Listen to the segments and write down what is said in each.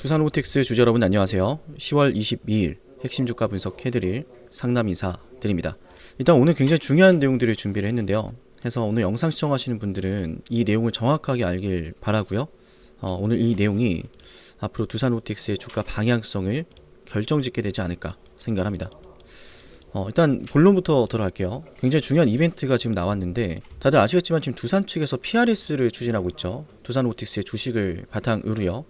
두산호틱스 주주 여러분 안녕하세요. 10월 22일 핵심 주가 분석해드릴 상담 인사 드립니다. 일단 오늘 굉장히 중요한 내용들을 준비를 했는데요. 그래서 오늘 영상 시청하시는 분들은 이 내용을 정확하게 알길 바라고요. 오늘 이 내용이 앞으로 두산호틱스의 주가 방향성을 결정짓게 되지 않을까 생각합니다. 일단 본론부터 들어갈게요. 굉장히 중요한 이벤트가 지금 나왔는데 다들 아시겠지만 지금 두산 측에서 PRS를 추진하고 있죠. 두산호틱스의 주식을 바탕으로요.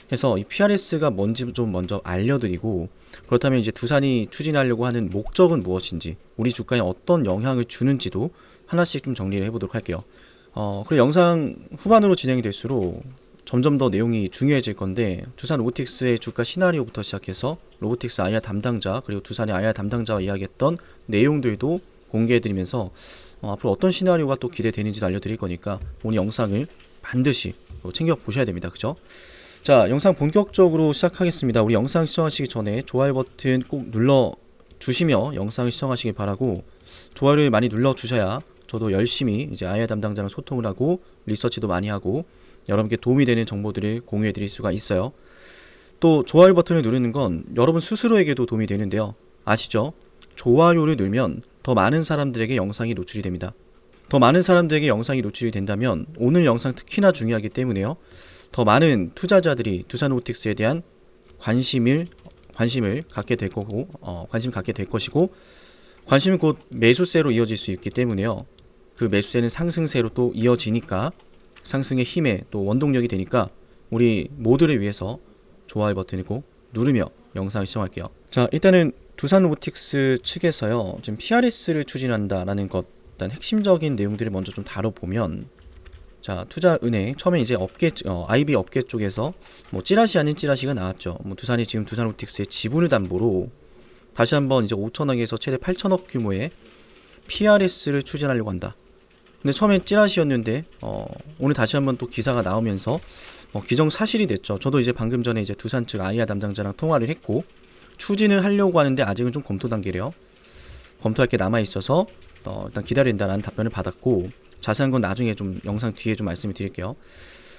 그래서 이 PRS가 뭔지 좀 먼저 알려드리고, 그렇다면 이제 두산이 추진하려고 하는 목적은 무엇인지, 우리 주가에 어떤 영향을 주는지도 하나씩 좀 정리를 해보도록 할게요. 그리고 영상 후반으로 진행이 될수록 점점 더 내용이 중요해질 건데, 두산 로보틱스의 주가 시나리오부터 시작해서 로보틱스 IR 담당자 그리고 두산의 IR 담당자와 이야기했던 내용들도 공개해드리면서 앞으로 어떤 시나리오가 또 기대되는지도 알려드릴 거니까 오늘 영상을 반드시 챙겨 보셔야 됩니다. 그죠? 자, 영상 본격적으로 시작하겠습니다. 우리 영상 시청하시기 전에 좋아요 버튼 꼭 눌러 주시며 영상을 시청하시길 바라고, 좋아요를 많이 눌러 주셔야 저도 열심히 이제 IR 담당자랑 소통을 하고 리서치도 많이 하고 여러분께 도움이 되는 정보들을 공유해 드릴 수가 있어요. 또 좋아요 버튼을 누르는 건 여러분 스스로에게도 도움이 되는데요. 아시죠? 좋아요를 누르면 더 많은 사람들에게 영상이 노출이 됩니다. 더 많은 사람들에게 영상이 노출이 된다면 오늘 영상 특히나 중요하기 때문에요. 더 많은 투자자들이 두산호틱스에 대한 관심을 갖게 될 거고, 관심 갖게 될 것이고, 관심은 곧 매수세로 이어질 수 있기 때문에요. 그 매수세는 상승세로 또 이어지니까, 상승의 힘에 또 원동력이 되니까 우리 모두를 위해서 좋아요 버튼을 꼭 누르며 영상을 시청할게요. 자, 일단은 두산로보틱스 측에서요, 지금 PRS를 추진한다라는 것, 일단 핵심적인 내용들을 먼저 좀 다뤄보면, 자, 투자은행 처음에 이제 업계 IB 업계 쪽에서 뭐 찌라시 아닌 찌라시가 나왔죠. 뭐 두산이 지금 두산로보틱스의 지분을 담보로 다시 한번 이제 5천억에서 최대 8천억 규모의 PRS를 추진하려고 한다. 근데 처음엔 찌라시였는데 오늘 다시 한번 또 기사가 나오면서 기정사실이 됐죠. 저도 이제 방금 전에 이제 두산 측 IR 담당자랑 통화를 했고, 추진을 하려고 하는데 아직은 좀 검토 단계래요. 검토할 게 남아 있어서 일단 기다려야 된다는 답변을 받았고, 자세한 건 나중에 좀 영상 뒤에 좀 말씀을 드릴게요.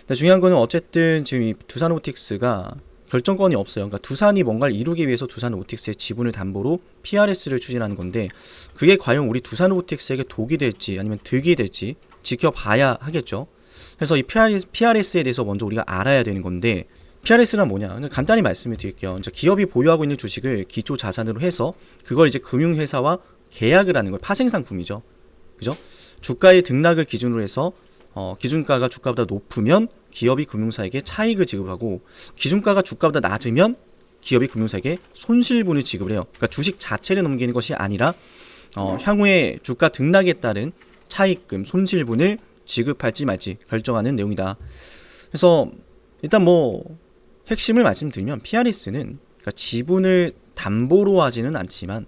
근데 중요한 거는 어쨌든 지금 이 두산로보틱스가 결정권이 없어요. 그러니까 두산이 뭔가를 이루기 위해서 두산로보틱스의 지분을 담보로 PRS를 추진하는 건데, 그게 과연 우리 두산로보틱스에게 독이 될지 아니면 득이 될지 지켜봐야 하겠죠. 그래서 이 PRS에 대해서 먼저 우리가 알아야 되는 건데, PRS란 뭐냐? 간단히 말씀을 드릴게요. 이제 기업이 보유하고 있는 주식을 기초 자산으로 해서 그걸 이제 금융회사와 계약을 하는 걸 파생상품이죠. 그죠? 주가의 등락을 기준으로 해서 기준가가 주가보다 높으면 기업이 금융사에게 차익을 지급하고, 기준가가 주가보다 낮으면 기업이 금융사에게 손실분을 지급을 해요. 그러니까 주식 자체를 넘기는 것이 아니라 향후에 주가 등락에 따른 차익금, 손실분을 지급할지 말지 결정하는 내용이다. 그래서 일단 뭐 핵심을 말씀드리면 PRS는 그러니까 지분을 담보로 하지는 않지만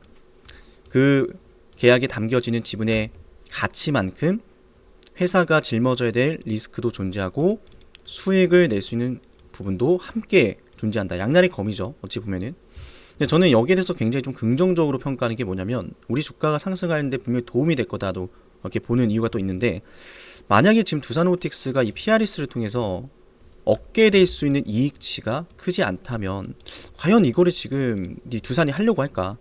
그 계약에 담겨지는 지분의 가치만큼 회사가 짊어져야 될 리스크도 존재하고 수익을 낼 수 있는 부분도 함께 존재한다. 양날의 검이죠. 어찌 보면은. 근데 저는 여기에 대해서 굉장히 좀 긍정적으로 평가하는 게 뭐냐면, 우리 주가가 상승하는데 분명히 도움이 될 거다도 이렇게 보는 이유가 또 있는데, 만약에 지금 두산로보틱스가 이 PRS를 통해서 얻게 될 수 있는 이익치가 크지 않다면 과연 이거를 지금 두산이 하려고 할까?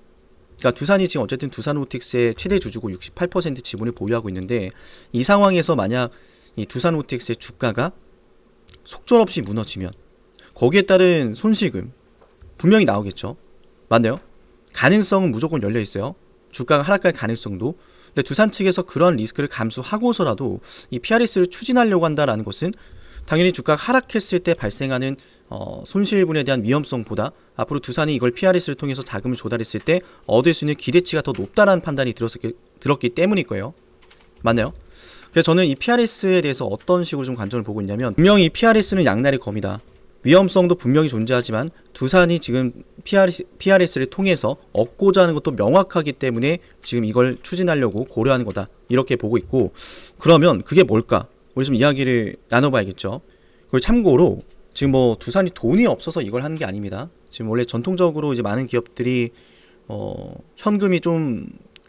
그러니까 두산이 지금 어쨌든 두산로보틱스의 최대 주주고 68% 지분을 보유하고 있는데, 이 상황에서 만약 이 두산로보틱스의 주가가 속절없이 무너지면 거기에 따른 손실금 분명히 나오겠죠. 맞나요? 가능성은 무조건 열려 있어요. 주가가 하락할 가능성도. 근데 두산 측에서 그런 리스크를 감수하고서라도 이 PRS를 추진하려고 한다라는 것은 당연히 주가가 하락했을 때 발생하는 손실분에 대한 위험성보다 앞으로 두산이 이걸 PRS를 통해서 자금을 조달했을 때 얻을 수 있는 기대치가 더 높다라는 판단이 들었기 때문일 거예요. 맞나요? 그래서 저는 이 PRS에 대해서 어떤 식으로 좀 관점을 보고 있냐면, 분명히 PRS는 양날의 검이다. 위험성도 분명히 존재하지만 두산이 지금 PRS를 통해서 얻고자 하는 것도 명확하기 때문에 지금 이걸 추진하려고 고려하는 거다. 이렇게 보고 있고, 그러면 그게 뭘까? 우리 좀 이야기를 나눠봐야겠죠. 그걸 참고로 지금 뭐 두산이 돈이 없어서 이걸 하는 게 아닙니다. 지금 원래 전통적으로 이제 많은 기업들이 현금이 좀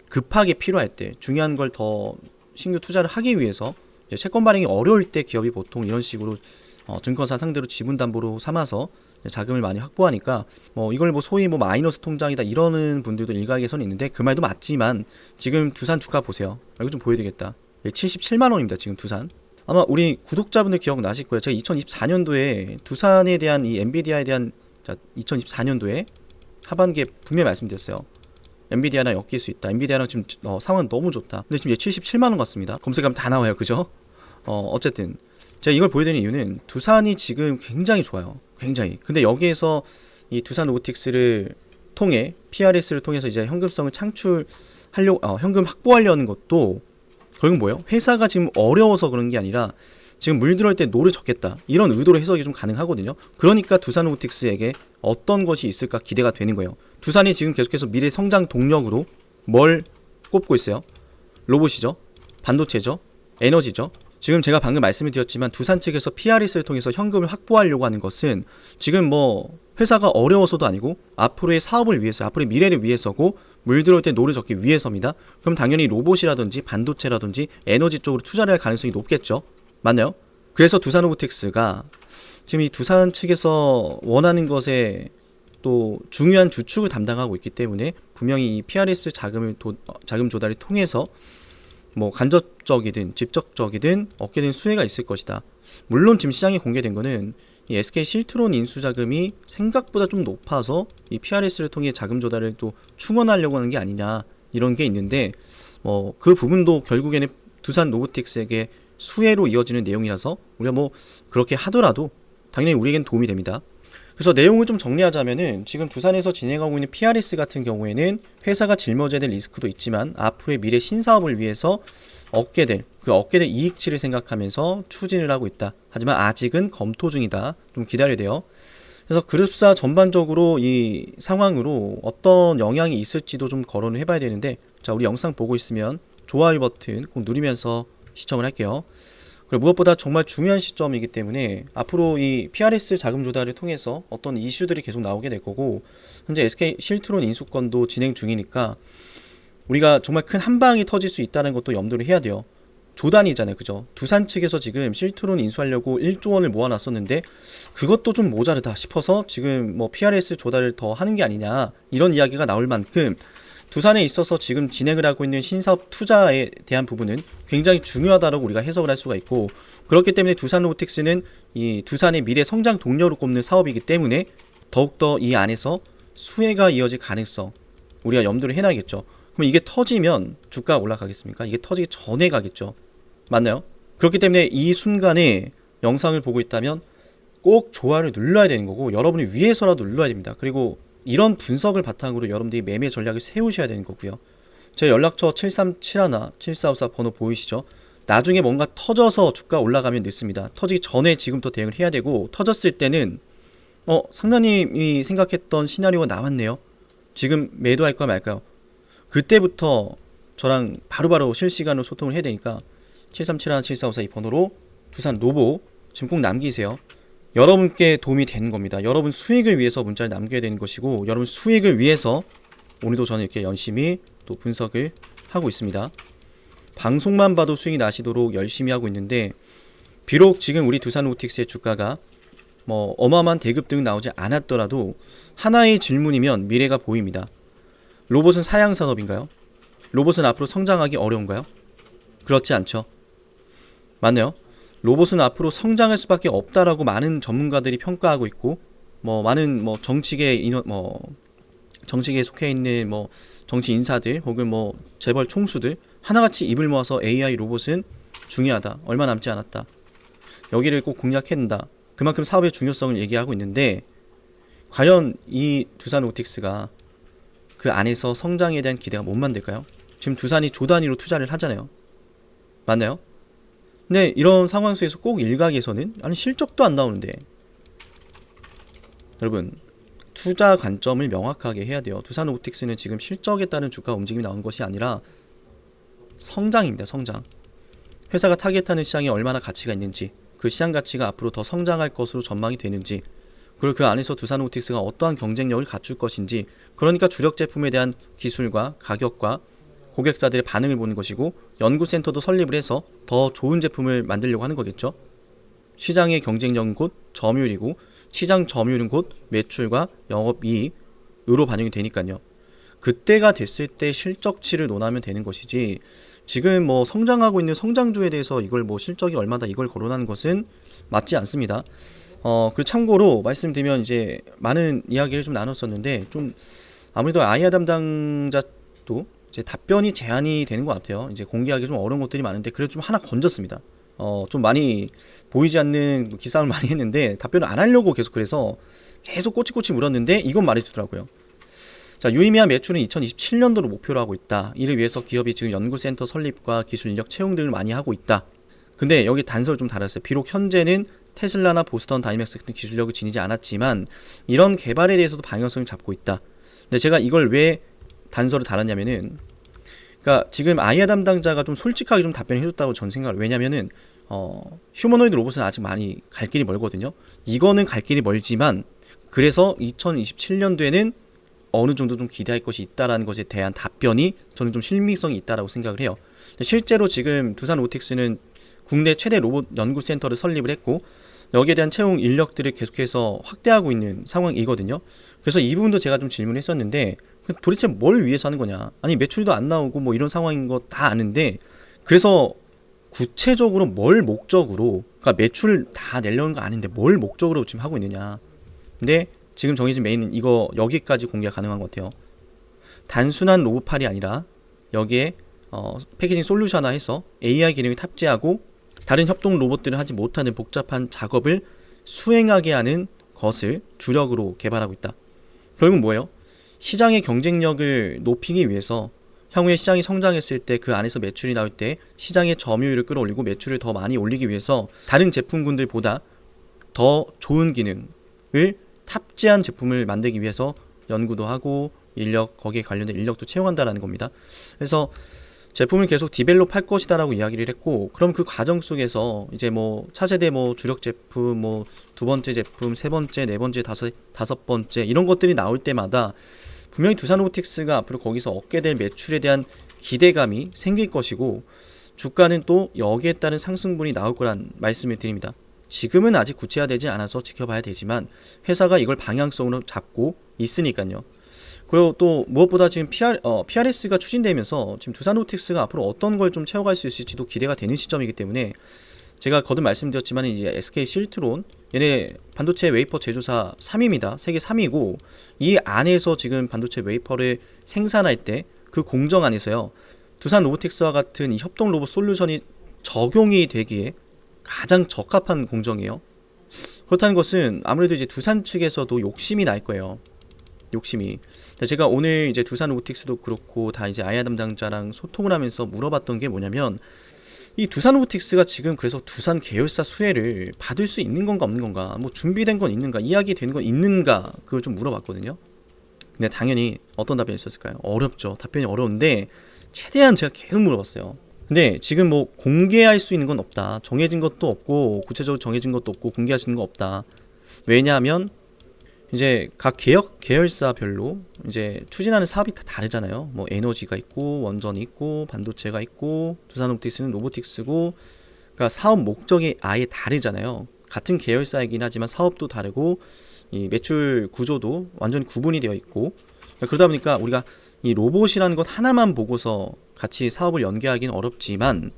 급하게 필요할 때, 중요한 걸 더 신규 투자를 하기 위해서 채권 발행이 어려울 때 기업이 보통 이런 식으로 증권사 상대로 지분 담보로 삼아서 자금을 많이 확보하니까 이걸 소위 마이너스 통장이다 이러는 분들도 일각에서는 있는데 그 말도 맞지만 지금 두산 주가 보세요. 이거 좀 보여드리겠다. 77만 원입니다. 지금 두산. 아마 우리 구독자분들 기억나실 거예요. 제가 2024년도에 두산에 대한 이 엔비디아에 대한 2024년도에 하반기에 분명히 말씀드렸어요. 엔비디아랑 엮일 수 있다. 엔비디아랑 지금 상황은 너무 좋다. 근데 지금 77만 원 같습니다. 검색하면 다 나와요. 그죠? 어쨌든 제가 이걸 보여드리는 이유는 두산이 지금 굉장히 좋아요. 굉장히. 근데 여기에서 이 두산 로보틱스를 통해 PRS를 통해서 이제 현금성을 현금 확보하려는 것도 결국 뭐예요? 회사가 지금 어려워서 그런 게 아니라 지금 물 들어올 때 노를 젓겠다 이런 의도로 해석이 좀 가능하거든요. 그러니까 두산 로보틱스에게 어떤 것이 있을까 기대가 되는 거예요. 두산이 지금 계속해서 미래 성장 동력으로 뭘 꼽고 있어요? 로봇이죠, 반도체죠, 에너지죠. 지금 제가 방금 말씀을 드렸지만 두산 측에서 PRS를 통해서 현금을 확보하려고 하는 것은 지금 회사가 어려워서도 아니고 앞으로의 사업을 위해서, 앞으로의 미래를 위해서고 물 들어올 때 노를 젓기 위해서입니다. 그럼 당연히 로봇이라든지 반도체라든지 에너지 쪽으로 투자를 할 가능성이 높겠죠. 맞나요? 그래서 두산 로보틱스가 지금 이 두산 측에서 원하는 것에 또 중요한 주축을 담당하고 있기 때문에 분명히 이 PRS 자금 조달을 통해서 간접적이든 직접적이든 얻게 된 수혜가 있을 것이다. 물론 지금 시장에 공개된 거는 이 SK 실트론 인수 자금이 생각보다 좀 높아서 이 PRS를 통해 자금 조달을 또 충원하려고 하는 게 아니냐 이런 게 있는데 그 부분도 결국에는 두산 로보틱스에게 수혜로 이어지는 내용이라서 우리가 그렇게 하더라도 당연히 우리에겐 도움이 됩니다. 그래서 내용을 좀 정리하자면은 지금 두산에서 진행하고 있는 PRS 같은 경우에는 회사가 짊어져야 될 리스크도 있지만 앞으로의 미래 신사업을 위해서 얻게 될 이익치를 생각하면서 추진을 하고 있다. 하지만 아직은 검토 중이다. 좀 기다려야 돼요. 그래서 그룹사 전반적으로 이 상황으로 어떤 영향이 있을지도 좀 거론을 해봐야 되는데, 자, 우리 영상 보고 있으면 좋아요 버튼 꼭 누르면서 시청을 할게요. 그리고 무엇보다 정말 중요한 시점이기 때문에 앞으로 이 PRS 자금 조달을 통해서 어떤 이슈들이 계속 나오게 될 거고, 현재 SK 실트론 인수권도 진행 중이니까 우리가 정말 큰 한 방이 터질 수 있다는 것도 염두를 해야 돼요. 조단이잖아요, 그죠? 두산 측에서 지금 실트론 인수하려고 1조 원을 모아놨었는데 그것도 좀 모자르다 싶어서 지금 PRS 조달을 더 하는 게 아니냐 이런 이야기가 나올 만큼 두산에 있어서 지금 진행을 하고 있는 신사업 투자에 대한 부분은 굉장히 중요하다고 우리가 해석을 할 수가 있고, 그렇기 때문에 두산 로보틱스는 이 두산의 미래 성장 동력으로 꼽는 사업이기 때문에 더욱더 이 안에서 수혜가 이어질 가능성 우리가 염두를 해놔야겠죠. 그럼 이게 터지면 주가가 올라가겠습니까? 이게 터지기 전에 가겠죠. 맞나요? 그렇기 때문에 이 순간에 영상을 보고 있다면 꼭 좋아요를 눌러야 되는 거고, 여러분이 위해서라도 눌러야 됩니다. 그리고 이런 분석을 바탕으로 여러분들이 매매 전략을 세우셔야 되는 거고요. 제 연락처 7371 7454 번호 보이시죠? 나중에 뭔가 터져서 주가 올라가면 늦습니다. 터지기 전에 지금부터 대응을 해야 되고, 터졌을 때는 상단님이 생각했던 시나리오가 나왔네요. 지금 매도할까 말까요? 그때부터 저랑 바로바로 실시간으로 소통을 해야 되니까 7371 7454 이 번호로 두산 로보 지금 꼭 남기세요. 여러분께 도움이 되는 겁니다. 여러분 수익을 위해서 문자를 남겨야 되는 것이고, 여러분 수익을 위해서 오늘도 저는 이렇게 열심히 또 분석을 하고 있습니다. 방송만 봐도 수익이 나시도록 열심히 하고 있는데, 비록 지금 우리 두산 로보틱스의 주가가 어마어마한 대급등은 나오지 않았더라도 하나의 질문이면 미래가 보입니다. 로봇은 사양 산업인가요? 로봇은 앞으로 성장하기 어려운가요? 그렇지 않죠. 맞나요? 로봇은 앞으로 성장할 수밖에 없다라고 많은 전문가들이 평가하고 있고, 많은 정치계 정치계에 속해 있는 정치 인사들 혹은 재벌 총수들 하나같이 입을 모아서 AI 로봇은 중요하다, 얼마 남지 않았다, 여기를 꼭 공략해야 된다, 그만큼 사업의 중요성을 얘기하고 있는데, 과연 이 두산 로보틱스가 그 안에서 성장에 대한 기대가 못 만들까요? 지금 두산이 조 단위로 투자를 하잖아요. 맞나요? 근데 이런 상황 속에서 꼭 일각에서는 아니 실적도 안 나오는데, 여러분 투자 관점을 명확하게 해야 돼요. 두산 로보틱스는 지금 실적에 따른 주가 움직임이 나온 것이 아니라 성장입니다. 성장. 회사가 타겟하는 시장에 얼마나 가치가 있는지, 그 시장 가치가 앞으로 더 성장할 것으로 전망이 되는지, 그리고 그 안에서 두산 로보틱스가 어떠한 경쟁력을 갖출 것인지, 그러니까 주력 제품에 대한 기술과 가격과 고객사들의 반응을 보는 것이고, 연구센터도 설립을 해서 더 좋은 제품을 만들려고 하는 거겠죠. 시장의 경쟁력은 곧 점유율이고, 시장 점유율은 곧 매출과 영업이익으로 반영이 되니까요. 그때가 됐을 때 실적치를 논하면 되는 것이지, 지금 뭐 성장하고 있는 성장주에 대해서 이걸 뭐 실적이 얼마다 이걸 거론하는 것은 맞지 않습니다. 그 참고로 말씀드리면 이제 많은 이야기를 좀 나눴었는데, 좀 아무래도 아이아 담당자도 이제 답변이 제한이 되는 것 같아요. 이제 공개하기 좀 어려운 것들이 많은데 그래도 좀 하나 건졌습니다. 좀 많이 보이지 않는 기싸움을 많이 했는데 답변을 안 하려고 계속, 그래서 계속 꼬치꼬치 물었는데 이건 말해주더라고요. 자, 유의미한 매출은 2027년도로 목표로 하고 있다. 이를 위해서 기업이 지금 연구센터 설립과 기술 인력 채용 등을 많이 하고 있다. 근데 여기 단서를 좀 달았어요. 비록 현재는 테슬라나 보스턴 다이맥스 같은 기술력을 지니지 않았지만 이런 개발에 대해서도 방향성을 잡고 있다. 근데 제가 이걸 왜 단서를 달았냐면은, 그러니까 지금 아이아 담당자가 좀 솔직하게 좀 답변을 해줬다고 전 생각을, 왜냐면은 휴머노이드 로봇은 아직 많이 갈 길이 멀거든요. 이거는 갈 길이 멀지만 그래서 2027년도에는 어느 정도 좀 기대할 것이 있다라는 것에 대한 답변이 저는 좀 실미성이 있다라고 생각을 해요. 실제로 지금 두산 로보틱스는 국내 최대 로봇 연구센터를 설립을 했고 여기에 대한 채용 인력들을 계속해서 확대하고 있는 상황이거든요. 그래서 이 부분도 제가 좀 질문을 했었는데, 도대체 뭘 위해서 하는 거냐, 아니 매출도 안 나오고 뭐 이런 상황인 거 다 아는데, 그래서 구체적으로 뭘 목적으로, 그러니까 매출 다 내려는 거 아닌데 뭘 목적으로 지금 하고 있느냐. 근데 지금 정해진 메인은 이거, 여기까지 공개가 가능한 것 같아요. 단순한 로봇팔이 아니라 여기에 패키징 솔루션화해서 AI 기능을 탑재하고 다른 협동 로봇들은 하지 못하는 복잡한 작업을 수행하게 하는 것을 주력으로 개발하고 있다. 결국 뭐예요? 시장의 경쟁력을 높이기 위해서 향후에 시장이 성장했을 때 그 안에서 매출이 나올 때 시장의 점유율을 끌어올리고 매출을 더 많이 올리기 위해서 다른 제품군들보다 더 좋은 기능을 탑재한 제품을 만들기 위해서 연구도 하고 인력, 거기에 관련된 인력도 채용한다라는 겁니다. 그래서 제품을 계속 디벨롭 할 것이다라고 이야기를 했고, 그럼 그 과정 속에서 이제 뭐 차세대 뭐 주력 제품, 뭐 두 번째 제품, 세 번째, 네 번째, 다섯 번째 이런 것들이 나올 때마다 분명히 두산 로보틱스가 앞으로 거기서 얻게 될 매출에 대한 기대감이 생길 것이고, 주가는 또 여기에 따른 상승분이 나올 거란 말씀을 드립니다. 지금은 아직 구체화되지 않아서 지켜봐야 되지만 회사가 이걸 방향성으로 잡고 있으니까요. 그리고 또 무엇보다 지금 PRS가 추진되면서 지금 두산 로보틱스가 앞으로 어떤 걸 좀 채워갈 수 있을지도 기대가 되는 시점이기 때문에, 제가 거듭 말씀드렸지만 이제 SK 실트론, 얘네 반도체 웨이퍼 제조사 3위입니다. 세계 3위고 이 안에서 지금 반도체 웨이퍼를 생산할 때 그 공정 안에서요, 두산 로보틱스와 같은 이 협동 로봇 솔루션이 적용이 되기에 가장 적합한 공정이에요. 그렇다는 것은 아무래도 이제 두산 측에서도 욕심이 날 거예요. 욕심이. 제가 오늘 이제 두산 로보틱스도 그렇고 다 이제 아이아 담당자랑 소통을 하면서 물어봤던 게 뭐냐면, 이 두산 로보틱스가 지금 그래서 두산 계열사 수혜를 받을 수 있는 건가 없는 건가, 뭐 준비된 건 있는가, 이야기되는 건 있는가, 그걸 좀 물어봤거든요. 근데 당연히 어떤 답변이 있었을까요? 어렵죠. 답변이 어려운데 최대한 제가 계속 물어봤어요. 근데 지금 뭐 공개할 수 있는 건 없다. 정해진 것도 없고 구체적으로 정해진 것도 없고 공개할 수 있는 거 없다. 왜냐하면 이제 각 계열사별로 이제 추진하는 사업이 다 다르잖아요. 뭐 에너지가 있고 원전이 있고 반도체가 있고 두산 로보틱스는 로보틱스고, 그러니까 사업 목적이 아예 다르잖아요. 같은 계열사이긴 하지만 사업도 다르고 이 매출 구조도 완전히 구분이 되어 있고, 그러다 보니까 우리가 이 로봇이라는 것 하나만 보고서 같이 사업을 연계하기는 어렵지만,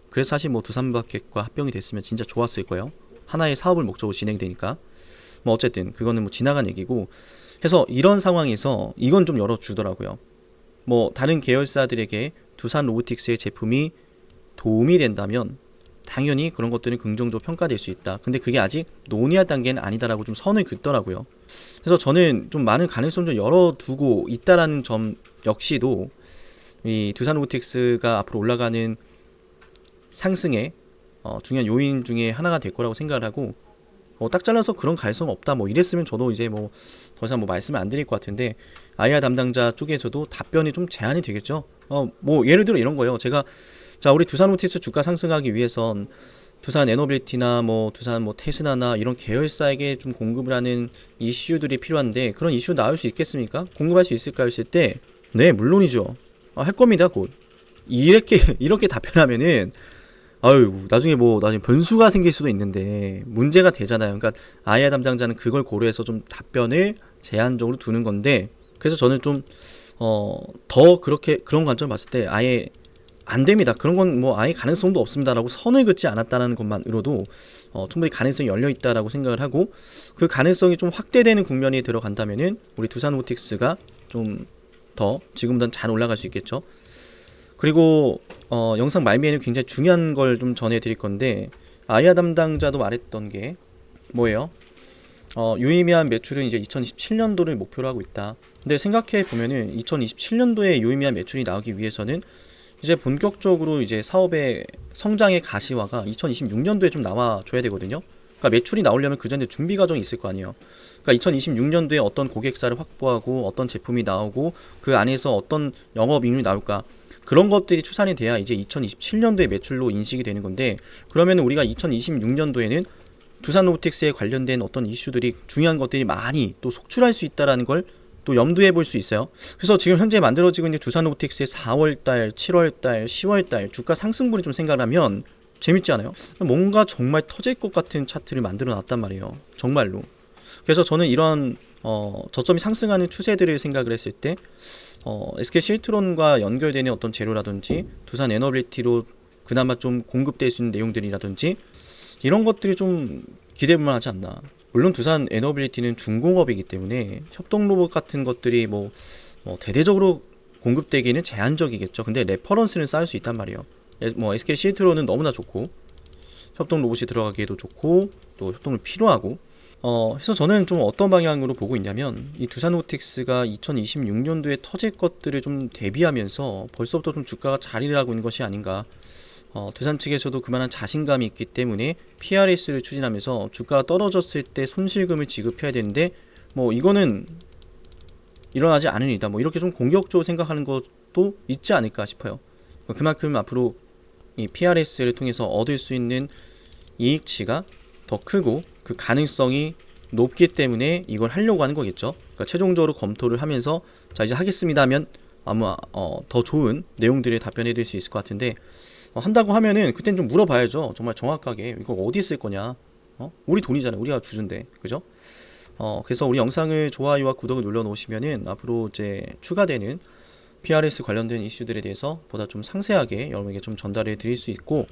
그래서 사실 뭐 두산마켓과 합병이 됐으면 진짜 좋았을 거예요. 하나의 사업을 목적으로 진행되니까. 뭐 어쨌든 그거는 뭐 지나간 얘기고 해서, 이런 상황에서 이건 좀 열어주더라고요. 뭐 다른 계열사들에게 두산 로보틱스의 제품이 도움이 된다면 당연히 그런 것들은 긍정적으로 평가될 수 있다. 근데 그게 아직 논의할 단계는 아니다라고 좀 선을 긋더라고요. 그래서 저는 좀 많은 가능성을 좀 열어두고 있다라는 점 역시도 이 두산 로보틱스가 앞으로 올라가는 상승의 중요한 요인 중에 하나가 될 거라고 생각을 하고, 딱 잘라서 그런 가능성 없다 뭐 이랬으면 저도 이제 뭐 더 이상 뭐 말씀을 안 드릴 것 같은데, 아이아 담당자 쪽에서도 답변이 좀 제한이 되겠죠. 뭐 예를 들어 이런 거예요. 제가 자, 우리 두산 로보틱스 주가 상승하기 위해선 두산 에너빌리티나 뭐 두산 뭐 테스나나 이런 계열사에게 좀 공급을 하는 이슈들이 필요한데 그런 이슈 나올 수 있겠습니까? 공급할 수 있을까 했을 때, 네 물론이죠. 할 겁니다 곧. 이렇게 답변하면은 아유, 나중에 변수가 생길 수도 있는데 문제가 되잖아요. 그러니까 아이아 담당자는 그걸 고려해서 좀 답변을 제한적으로 두는 건데, 그래서 저는 좀 더 그렇게 그런 관점을 봤을 때 아예 안 됩니다. 그런 건 뭐 아예 가능성도 없습니다라고 선을 긋지 않았다는 것만으로도 충분히 가능성이 열려 있다라고 생각을 하고, 그 가능성이 좀 확대되는 국면이 들어간다면은 우리 두산 로보틱스가 좀 더 지금보다는 잘 올라갈 수 있겠죠. 그리고 영상 말미에는 굉장히 중요한 걸 좀 전해드릴 건데, 아이아 담당자도 말했던 게 뭐예요? 유의미한 매출은 이제 2027년도를 목표로 하고 있다. 근데 생각해 보면은 2027년도에 유의미한 매출이 나오기 위해서는 이제 본격적으로 이제 사업의 성장의 가시화가 2026년도에 좀 나와줘야 되거든요. 그러니까 매출이 나오려면 그 전에 준비 과정이 있을 거 아니에요. 그러니까 2026년도에 어떤 고객사를 확보하고 어떤 제품이 나오고 그 안에서 어떤 영업이익률이 나올까, 그런 것들이 추산이 돼야 이제 2027년도에 매출로 인식이 되는 건데, 그러면 우리가 2026년도에는 두산 로보틱스에 관련된 어떤 이슈들이, 중요한 것들이 많이 또 속출할 수 있다라는 걸 또 염두에 볼 수 있어요. 그래서 지금 현재 만들어지고 있는 두산 로보틱스의 4월달, 7월달, 10월달 주가 상승분을 좀 생각하면 재밌지 않아요? 뭔가 정말 터질 것 같은 차트를 만들어 놨단 말이에요. 정말로. 그래서 저는 이런 저점이 상승하는 추세들을 생각을 했을 때 SK 실트론과 연결되는 어떤 재료라든지 두산 에너빌리티로 그나마 좀 공급될 수 있는 내용들이라든지 이런 것들이 좀 기대해볼 만하지 않나. 물론 두산 에너빌리티는 중공업이기 때문에 협동 로봇 같은 것들이 뭐 대대적으로 공급되기는 제한적이겠죠. 근데 레퍼런스는 쌓을 수 있단 말이에요. 뭐 SK 실트론은 너무나 좋고 협동 로봇이 들어가기에도 좋고 또 협동이 필요하고, 그래서 저는 좀 어떤 방향으로 보고 있냐면, 이 두산 로보틱스가 2026년도에 터질 것들을 좀 대비하면서 벌써부터 좀 주가가 자리를 하고 있는 것이 아닌가. 두산 측에서도 그만한 자신감이 있기 때문에 PRS를 추진하면서 주가가 떨어졌을 때 손실금을 지급해야 되는데, 뭐 이거는 일어나지 않은 일이다, 뭐 이렇게 좀 공격적으로 생각하는 것도 있지 않을까 싶어요. 그만큼 앞으로 이 PRS를 통해서 얻을 수 있는 이익치가 더 크고 그 가능성이 높기 때문에 이걸 하려고 하는 거겠죠. 그러니까 최종적으로 검토를 하면서 자 이제 하겠습니다 하면 아마 더 좋은 내용들을 답변해 드릴 수 있을 것 같은데, 한다고 하면은 그땐 좀 물어봐야죠. 정말 정확하게 이거 어디 쓸 거냐. 우리 돈이잖아요. 우리가 주주인데, 그죠? 그래서 우리 영상을 좋아요와 구독을 눌러 놓으시면은 앞으로 이제 추가되는 PRS 관련된 이슈들에 대해서 보다 좀 상세하게 여러분에게 좀 전달해 드릴 수 있고,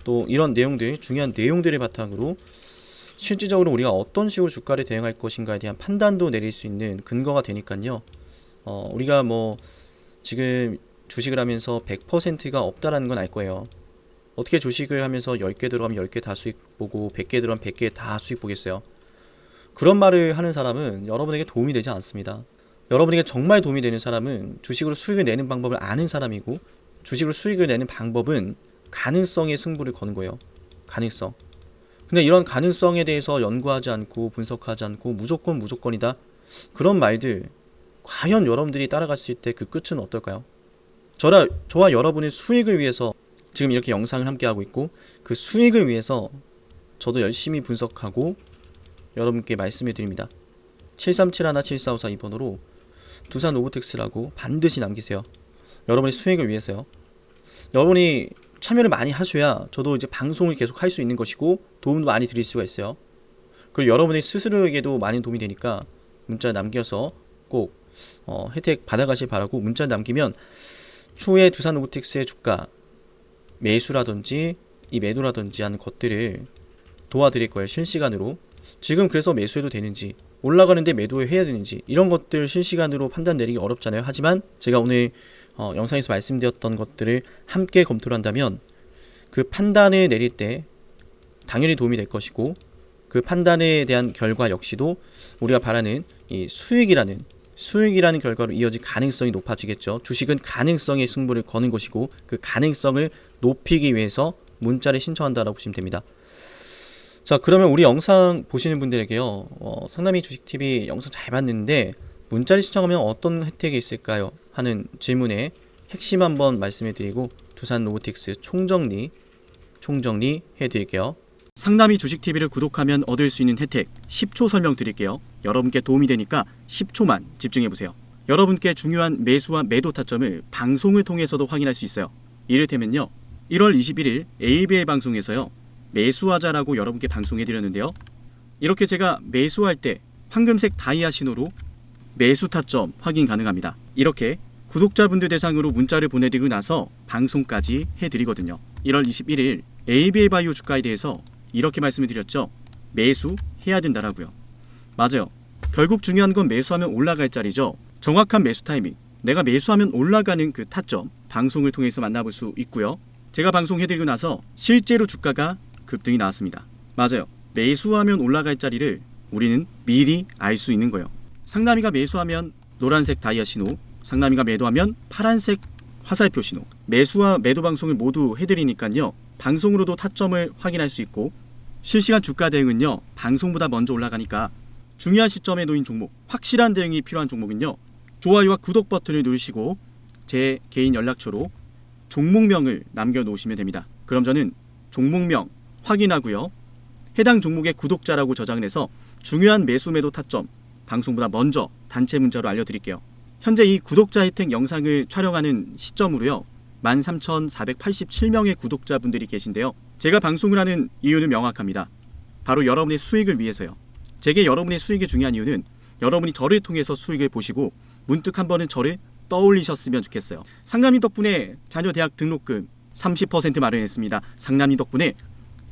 또 이런 내용들, 중요한 내용들을 바탕으로 실질적으로 우리가 어떤 식으로 주가를 대응할 것인가에 대한 판단도 내릴 수 있는 근거가 되니까요. 우리가 뭐 지금 주식을 하면서 100%가 없다라는 건 알 거예요. 어떻게 주식을 하면서 10개 들어가면 10개 다 수익 보고 100개 들어가면 100개 다 수익 보겠어요? 그런 말을 하는 사람은 여러분에게 도움이 되지 않습니다. 여러분에게 정말 도움이 되는 사람은 주식으로 수익을 내는 방법을 아는 사람이고, 주식으로 수익을 내는 방법은 가능성의 승부를 거는 거예요. 가능성. 근데 이런 가능성에 대해서 연구하지 않고 분석하지 않고 무조건이다, 그런 말들 과연 여러분들이 따라갔을 때 그 끝은 어떨까요? 저와 여러분의 수익을 위해서 지금 이렇게 영상을 함께 하고 있고, 그 수익을 위해서 저도 열심히 분석하고 여러분께 말씀을 드립니다. 737-17454 두산 로보틱스라고 반드시 남기세요. 여러분의 수익을 위해서요. 여러분이 참여를 많이 하셔야 저도 이제 방송을 계속 할 수 있는 것이고 도움도 많이 드릴 수가 있어요. 그리고 여러분의 스스로에게도 많은 도움이 되니까 문자 남겨서 꼭 혜택 받아가실 바라고, 문자 남기면 추후에 두산 로보틱스의 주가 매수라든지 이 매도라든지 하는 것들을 도와드릴 거예요. 실시간으로. 지금 그래서 매수해도 되는지, 올라가는데 매도해야 되는지, 이런 것들 실시간으로 판단 내리기 어렵잖아요. 하지만 제가 오늘 영상에서 말씀드렸던 것들을 함께 검토를 한다면 그 판단을 내릴 때 당연히 도움이 될 것이고, 그 판단에 대한 결과 역시도 우리가 바라는 이 수익이라는 결과로 이어질 가능성이 높아지겠죠. 주식은 가능성의 승부를 거는 것이고, 그 가능성을 높이기 위해서 문자를 신청한다라고 보시면 됩니다. 자, 그러면 우리 영상 보시는 분들에게요, 상남이 주식TV 영상 잘 봤는데 문자를 신청하면 어떤 혜택이 있을까요? 하는 질문에 핵심 한번 말씀해 드리고 두산 로보틱스 총정리 해드릴게요. 상남이 주식TV를 구독하면 얻을 수 있는 혜택 10초 설명드릴게요. 여러분께 도움이 되니까 10초만 집중해보세요. 여러분께 중요한 매수와 매도 타점을 방송을 통해서도 확인할 수 있어요. 이를테면요, 1월 21일 ABA 방송에서요. 매수하자라고 여러분께 방송해드렸는데요. 이렇게 제가 매수할 때 황금색 다이아 신호로 매수 타점 확인 가능합니다. 이렇게 구독자분들 대상으로 문자를 보내드리고 나서 방송까지 해드리거든요. 1월 21일 ABA 바이오 주가에 대해서 이렇게 말씀을 드렸죠. 매수해야 된다라고요. 맞아요. 결국 중요한 건 매수하면 올라갈 자리죠. 정확한 매수 타이밍, 내가 매수하면 올라가는 그 타점 방송을 통해서 만나볼 수 있고요. 제가 방송해드리고 나서 실제로 주가가 급등이 나왔습니다. 맞아요. 매수하면 올라갈 자리를 우리는 미리 알 수 있는 거예요. 상남이가 매수하면 노란색 다이아 신호, 상남이가 매도하면 파란색 화살표 신호. 매수와 매도 방송을 모두 해드리니까요. 방송으로도 타점을 확인할 수 있고 실시간 주가 대응은요. 방송보다 먼저 올라가니까 중요한 시점에 놓인 종목, 확실한 대응이 필요한 종목은요. 좋아요와 구독 버튼을 누르시고 제 개인 연락처로 종목명을 남겨놓으시면 됩니다. 그럼 저는 종목명 확인하고요. 해당 종목의 구독자라고 저장을 해서 중요한 매수 매도 타점 방송보다 먼저 단체 문자로 알려드릴게요. 현재 이 구독자 혜택 영상을 촬영하는 시점으로요. 13,487명의 구독자분들이 계신데요. 제가 방송을 하는 이유는 명확합니다. 바로 여러분의 수익을 위해서요. 제게 여러분의 수익이 중요한 이유는 여러분이 저를 통해서 수익을 보시고 문득 한 번은 저를 떠올리셨으면 좋겠어요. 상남이 덕분에 자녀 대학 등록금 30% 마련했습니다. 상남이 덕분에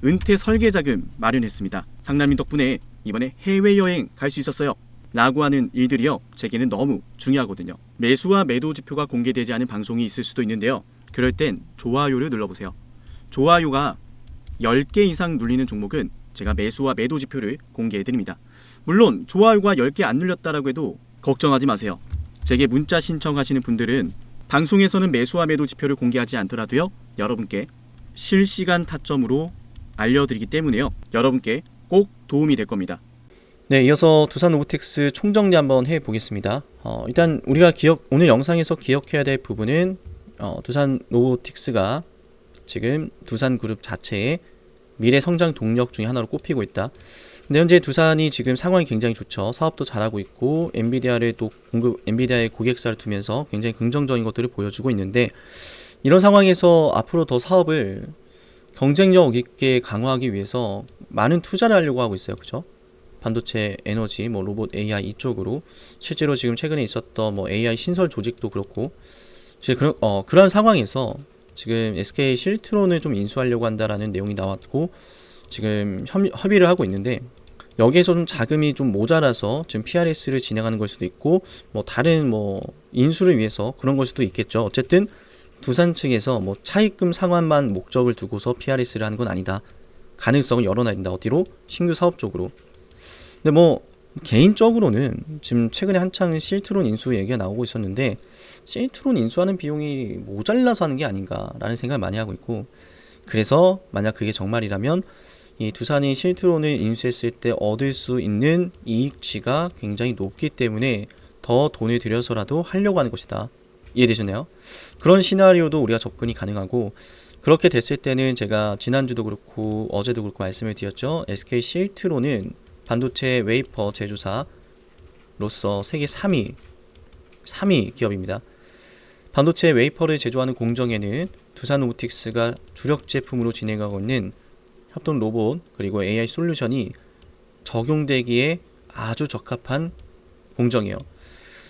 은퇴 설계자금 마련했습니다. 상남이 덕분에 이번에 해외여행 갈 수 있었어요. 라고 하는 일들이요. 제게는 너무 중요하거든요. 매수와 매도 지표가 공개되지 않은 방송이 있을 수도 있는데요. 그럴 땐 좋아요를 눌러보세요. 좋아요가 10개 이상 눌리는 종목은 제가 매수와 매도 지표를 공개해드립니다. 물론 좋아요가 10개 안 눌렸다라고 해도 걱정하지 마세요. 제게 문자 신청하시는 분들은 방송에서는 매수와 매도 지표를 공개하지 않더라도요. 여러분께 실시간 타점으로 알려드리기 때문에요. 여러분께 꼭 도움이 될 겁니다. 네, 이어서 두산 로보틱스 총정리 한번 해보겠습니다. 일단 우리가 오늘 영상에서 기억해야 될 부분은 두산 로보틱스가 지금 두산그룹 자체의 미래 성장 동력 중에 하나로 꼽히고 있다. 근데 현재 두산이 지금 상황이 굉장히 좋죠. 사업도 잘하고 있고 엔비디아의 고객사를 두면서 굉장히 긍정적인 것들을 보여주고 있는데 이런 상황에서 앞으로 더 사업을 경쟁력 있게 강화하기 위해서 많은 투자를 하려고 하고 있어요. 그죠? 반도체, 에너지, 로봇, AI 이쪽으로 실제로 지금 최근에 있었던 AI 신설 조직도 그렇고 그런 상황에서 지금 SK 실트론을 좀 인수하려고 한다라는 내용이 나왔고 지금 협의를 하고 있는데 여기에서 좀 자금이 좀 모자라서 지금 PRS를 진행하는 걸 수도 있고 다른 인수를 위해서 그런 걸 수도 있겠죠. 어쨌든 두산 측에서 차입금 상환만 목적을 두고서 PRS를 하는 건 아니다. 가능성을 열어놔야 된다. 어디로? 신규 사업 쪽으로. 근데 개인적으로는 지금 최근에 한창 실트론 인수 얘기가 나오고 있었는데 실트론 인수하는 비용이 모자라서 하는 게 아닌가라는 생각을 많이 하고 있고 그래서 만약 그게 정말이라면 이 두산이 실트론을 인수했을 때 얻을 수 있는 이익치가 굉장히 높기 때문에 더 돈을 들여서라도 하려고 하는 것이다. 이해되셨나요? 그런 시나리오도 우리가 접근이 가능하고 그렇게 됐을 때는 제가 지난주도 그렇고 어제도 그렇고 말씀을 드렸죠. SK 실트론은 반도체 웨이퍼 제조사로서 세계 3위 기업입니다. 반도체 웨이퍼를 제조하는 공정에는 두산 로보틱스가 주력 제품으로 진행하고 있는 협동 로봇 그리고 AI 솔루션이 적용되기에 아주 적합한 공정이에요.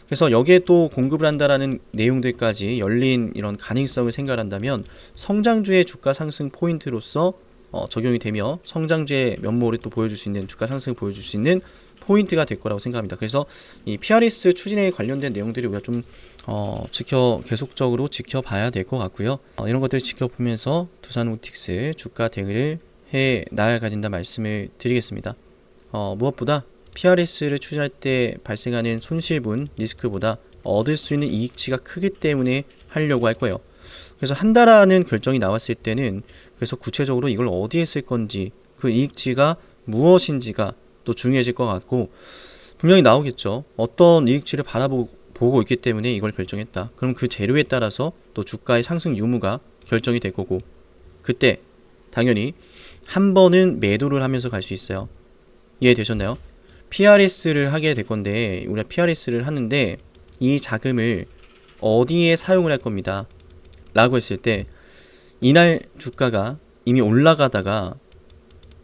그래서 여기에 또 공급을 한다라는 내용들까지 열린 이런 가능성을 생각한다면 성장주의 주가 상승 포인트로서 적용이 되며 성장주의 면모를 또 보여줄 수 있는 주가 상승을 보여줄 수 있는 포인트가 될 거라고 생각합니다. 그래서 이 PRS 추진에 관련된 내용들이 우리가 좀 계속적으로 지켜봐야 될 것 같고요. 이런 것들을 지켜보면서 두산 로보틱스 주가 대응을 해 나아가야 된다 말씀을 드리겠습니다. 무엇보다 PRS를 추진할 때 발생하는 손실분 리스크보다 얻을 수 있는 이익치가 크기 때문에 하려고 할 거예요. 그래서 한다라는 결정이 나왔을 때는 그래서 구체적으로 이걸 어디에 쓸 건지 그 이익치가 무엇인지가 또 중요해질 것 같고 분명히 나오겠죠. 어떤 이익치를 바라보고 있기 때문에 이걸 결정했다. 그럼 그 재료에 따라서 또 주가의 상승 유무가 결정이 될 거고 그때 당연히 한 번은 매도를 하면서 갈 수 있어요. 이해되셨나요? PRS를 하게 될 건데 우리가 PRS를 하는데 이 자금을 어디에 사용을 할 겁니다. 라고 했을 때 이날 주가가 이미 올라가다가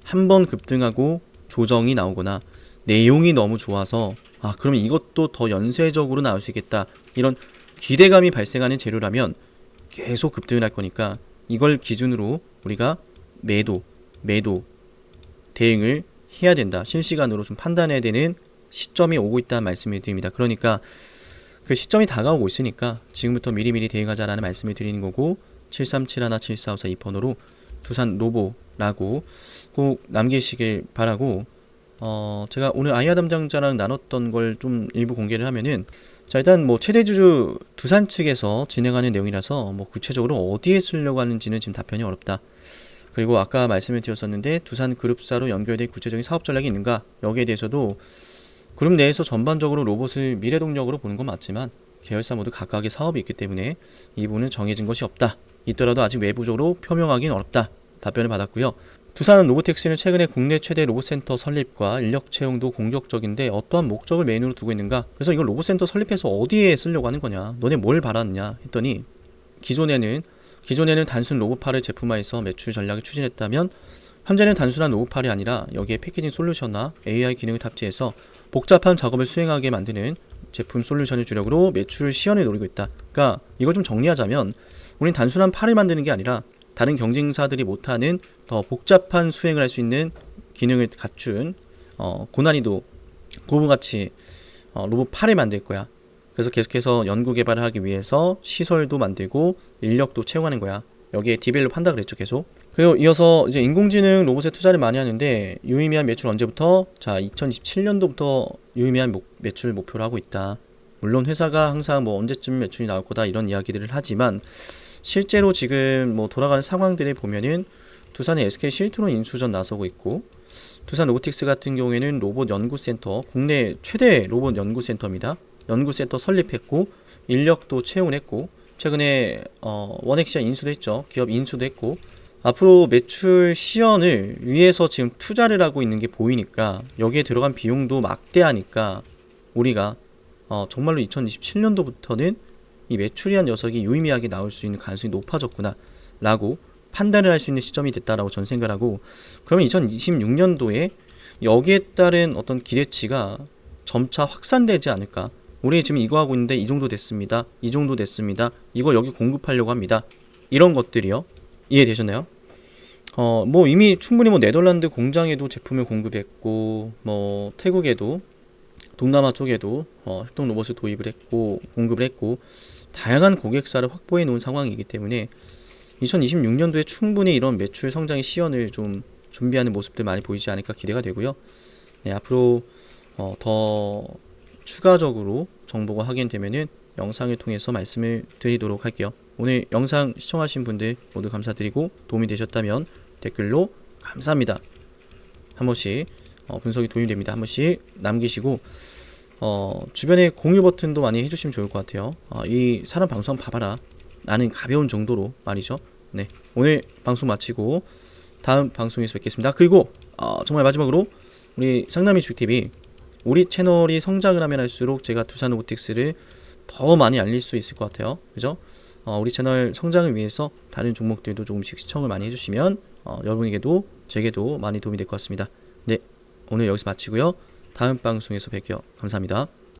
한 번 급등하고 조정이 나오거나 내용이 너무 좋아서 그러면 이것도 더 연쇄적으로 나올 수 있겠다, 이런 기대감이 발생하는 재료라면 계속 급등을 할 거니까 이걸 기준으로 우리가 매도 대응을 해야 된다, 실시간으로 좀 판단해야 되는 시점이 오고 있다는 말씀을 드립니다. 그러니까 그 시점이 다가오고 있으니까 지금부터 미리미리 대응하자라는 말씀을 드리는 거고, 73717454 2번으로 두산 로보라고 꼭 남기시길 바라고, 제가 오늘 아이아 담당자랑 나눴던 걸 좀 일부 공개를 하면은, 자, 일단 뭐 최대주주 두산 측에서 진행하는 내용이라서 뭐 구체적으로 어디에 쓰려고 하는지는 지금 답변이 어렵다. 그리고 아까 말씀을 드렸었는데 두산 그룹사로 연결된 구체적인 사업 전략이 있는가, 여기에 대해서도 그룹 내에서 전반적으로 로봇을 미래동력으로 보는 건 맞지만 계열사 모두 각각의 사업이 있기 때문에 이 부분은 정해진 것이 없다, 있더라도 아직 외부적으로 표명하기는 어렵다 답변을 받았고요. 두산 로보텍스는 최근에 국내 최대 로봇센터 설립과 인력 채용도 공격적인데 어떠한 목적을 메인으로 두고 있는가, 그래서 이걸 로봇센터 설립해서 어디에 쓰려고 하는 거냐, 너네 뭘 바랐냐 했더니, 기존에는 단순 로봇팔을 제품화해서 매출 전략을 추진했다면 현재는 단순한 로봇팔이 아니라 여기에 패키징 솔루션과 AI 기능을 탑재해서 복잡한 작업을 수행하게 만드는 제품 솔루션을 주력으로 매출 시현을 노리고 있다. 그러니까 이걸 좀 정리하자면, 우린 단순한 팔을 만드는 게 아니라 다른 경쟁사들이 못하는 더 복잡한 수행을 할 수 있는 기능을 갖춘 고난이도 고부가치 로봇 팔을 만들 거야. 그래서 계속해서 연구 개발을 하기 위해서 시설도 만들고 인력도 채용하는 거야. 여기에 디벨롭 한다 그랬죠, 계속. 그리고 이어서 이제 인공지능 로봇에 투자를 많이 하는데 유의미한 매출 언제부터? 자, 2027년도부터 유의미한 매출 목표를 하고 있다. 물론 회사가 항상 뭐 언제쯤 매출이 나올 거다 이런 이야기들을 하지만, 실제로 지금 뭐 돌아가는 상황들을 보면은 두산의 SK 실트론 인수전 나서고 있고, 두산 로보틱스 같은 경우에는 로봇 연구센터, 국내 최대 로봇 연구센터입니다. 연구센터 설립했고 인력도 채용을 했고, 최근에 원액시아 인수도 했죠. 기업 인수도 했고, 앞으로 매출 시현을 위해서 지금 투자를 하고 있는 게 보이니까, 여기에 들어간 비용도 막대하니까 우리가 정말로 2027년도부터는 이 매출이한 녀석이 유의미하게 나올 수 있는 가능성이 높아졌구나 라고 판단을 할 수 있는 시점이 됐다라고 저는 생각하고, 그러면 2026년도에 여기에 따른 어떤 기대치가 점차 확산되지 않을까. 우리 지금 이거 하고 있는데 이 정도 됐습니다, 이 정도 됐습니다, 이거 여기 공급하려고 합니다, 이런 것들이요. 이해되셨나요? 뭐 이미 충분히 뭐 네덜란드 공장에도 제품을 공급했고, 뭐 태국에도, 동남아 쪽에도 협동 로봇을 도입을 했고 공급을 했고, 다양한 고객사를 확보해 놓은 상황이기 때문에 2026년도에 충분히 이런 매출 성장의 시연을 좀 준비하는 모습들 많이 보이지 않을까 기대가 되고요. 네, 앞으로 더 추가적으로 정보가 확인되면은 영상을 통해서 말씀을 드리도록 할게요. 오늘 영상 시청하신 분들 모두 감사드리고, 도움이 되셨다면 댓글로 감사합니다 한 번씩, 분석이 도움이 됩니다 한 번씩 남기시고, 주변에 공유 버튼도 많이 해주시면 좋을 것 같아요. 이 사람 방송 봐봐라, 나는 가벼운 정도로 말이죠. 네, 오늘 방송 마치고 다음 방송에서 뵙겠습니다. 그리고 정말 마지막으로 우리 상남이 주TV, 우리 채널이 성장을 하면 할수록 제가 두산 로보틱스를 더 많이 알릴 수 있을 것 같아요. 그죠? 우리 채널 성장을 위해서 다른 종목들도 조금씩 시청을 많이 해주시면 여러분에게도 제게도 많이 도움이 될 것 같습니다. 네, 오늘 여기서 마치고요. 다음 방송에서 뵐게요. 감사합니다.